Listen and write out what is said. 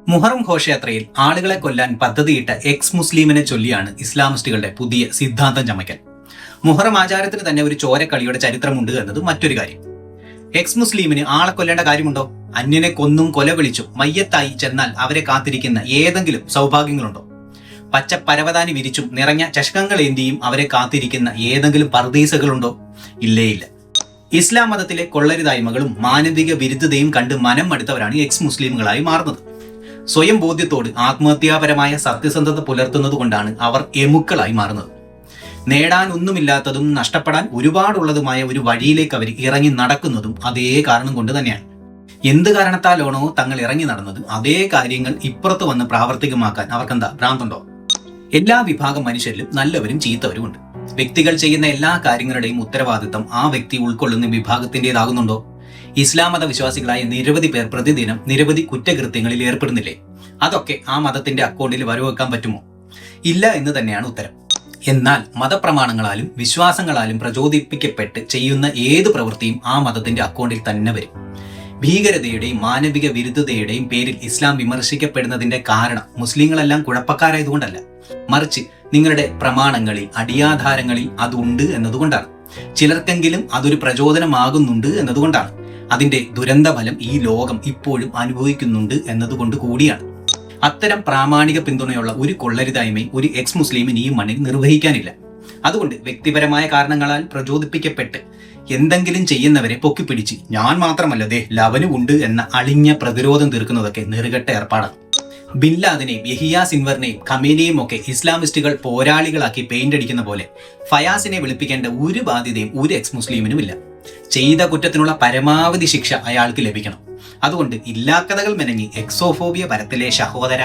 മുഹറം ഘോഷയാത്രയിൽ ആളുകളെ കൊല്ലാൻ പദ്ധതിയിട്ട എക്സ് മുസ്ലിമിനെ ചൊല്ലിയാണ് ഇസ്ലാമിസ്റ്റുകളുടെ പുതിയ സിദ്ധാന്തം ചമയ്ക്കൽ. മുഹറം ആചാരത്തിന് തന്നെ ഒരു ചോരക്കളിയുടെ ചരിത്രമുണ്ട് എന്നത് മറ്റൊരു കാര്യം. എക്സ് മുസ്ലിമിന് ആളെ കൊല്ലേണ്ട കാര്യമുണ്ടോ? അന്യനെ കൊന്നും കൊല വിളിച്ചും മയ്യത്തായി ചെന്നാൽ അവരെ കാത്തിരിക്കുന്ന ഏതെങ്കിലും സൗഭാഗ്യങ്ങളുണ്ടോ? പച്ച പരവതാനി വിരിച്ചും നിറഞ്ഞ ചഷകങ്ങൾ ഏന്തിയും അവരെ കാത്തിരിക്കുന്ന ഏതെങ്കിലും പർദീസകളുണ്ടോ? ഇല്ല. ഇസ്ലാം മതത്തിലെ കൊള്ളരുതായ്മകളും മാനവിക വിരുദ്ധതയും കണ്ട് മനം മടുത്തവരാണ് എക്സ് മുസ്ലിമുകളായി മാറുന്നത്. സ്വയം ബോധ്യത്തോട് ആത്മഹത്യാപരമായ സത്യസന്ധത പുലർത്തുന്നത് കൊണ്ടാണ് അവർ എമുക്കളായി മാറുന്നത്. നേടാൻ ഒന്നുമില്ലാത്തതും നഷ്ടപ്പെടാൻ ഒരുപാടുള്ളതുമായ ഒരു വഴിയിലേക്ക് അവർ ഇറങ്ങി നടക്കുന്നതും അതേ കാരണം കൊണ്ട് തന്നെയാണ്. എന്ത് കാരണത്താലാണോ തങ്ങൾ ഇറങ്ങി നടന്നത്, അതേ കാര്യങ്ങൾ ഇപ്പുറത്ത് വന്ന് പ്രാവർത്തികമാക്കാൻ അവർക്കെന്താ ഭ്രാന്തുണ്ടോ? എല്ലാ വിഭാഗം മനുഷ്യരിലും നല്ലവരും ചീത്തവരും ഉണ്ട്. വ്യക്തികൾ ചെയ്യുന്ന എല്ലാ കാര്യങ്ങളുടെയും ഉത്തരവാദിത്തം ആ വ്യക്തി ഉൾക്കൊള്ളുന്ന വിഭാഗത്തിൻ്റെതാകുന്നുണ്ടോ? ഇസ്ലാം മത വിശ്വാസികളായ നിരവധി പേർ പ്രതിദിനം നിരവധി കുറ്റകൃത്യങ്ങളിൽ ഏർപ്പെടുന്നില്ലേ? അതൊക്കെ ആ മതത്തിന്റെ അക്കൗണ്ടിൽ വരവെക്കാൻ പറ്റുമോ? ഇല്ല എന്ന് തന്നെയാണ് ഉത്തരം. എന്നാൽ മതപ്രമാണങ്ങളാലും വിശ്വാസങ്ങളാലും പ്രചോദിപ്പിക്കപ്പെട്ട് ചെയ്യുന്ന ഏത് പ്രവൃത്തിയും ആ മതത്തിന്റെ അക്കൗണ്ടിൽ തന്നെ വരും. ഭീകരതയുടെയും മാനവിക വിരുദ്ധതയുടെയും പേരിൽ ഇസ്ലാം വിമർശിക്കപ്പെടുന്നതിന്റെ കാരണം മുസ്ലിങ്ങളെല്ലാം കുഴപ്പക്കാരായതുകൊണ്ടല്ല, മറിച്ച് നിങ്ങളുടെ പ്രമാണങ്ങളിൽ അടിയാധാരങ്ങളിൽ അതുണ്ട് എന്നതുകൊണ്ടാണ്. ചിലർക്കെങ്കിലും അതൊരു പ്രചോദനമാകുന്നുണ്ട് എന്നതുകൊണ്ടാണ്. അതിന്റെ ദുരന്തഫലം ഈ ലോകം ഇപ്പോഴും അനുഭവിക്കുന്നുണ്ട് എന്നതുകൊണ്ട് കൂടിയാണ്. അത്തരം പ്രാമാണിക പിന്തുണയുള്ള ഒരു കൊള്ളരുതായ്മയും ഒരു എക്സ് മുസ്ലിമിന് ഈ മണ്ണിൽ നിർവഹിക്കാനില്ല. അതുകൊണ്ട് വ്യക്തിപരമായ കാരണങ്ങളാൽ പ്രചോദിപ്പിക്കപ്പെട്ട് എന്തെങ്കിലും ചെയ്യുന്നവരെ പൊക്കിപ്പിടിച്ച് ഞാൻ മാത്രമല്ല ലവനും ഉണ്ട് എന്ന അളിഞ്ഞ പ്രതിരോധം തീർക്കുന്നതൊക്കെ നെറുകെട്ട ഏർപ്പാടാണ്. ബിൻ ലാദനെയും യഹിയ സിൻവറിനെയും ഖമേനിയെയും ഒക്കെ ഇസ്ലാമിസ്റ്റുകൾ പോരാളികളാക്കി പെയിന്റ് അടിക്കുന്ന പോലെ ഫയാസിനെ വിളിപ്പിക്കേണ്ട ഒരു ബാധ്യതയും ഒരു എക്സ് മുസ്ലിമിനും ഇല്ല. ചെയ്ത കുറ്റത്തിനുള്ള പരമാവധി ശിക്ഷ അയാൾക്ക് ലഭിക്കണം. അതുകൊണ്ട് ഇല്ലാക്കഥകൾ മെനഞ്ഞ് എക്സോഫോബിയ പരത്തിലെ സഹോദര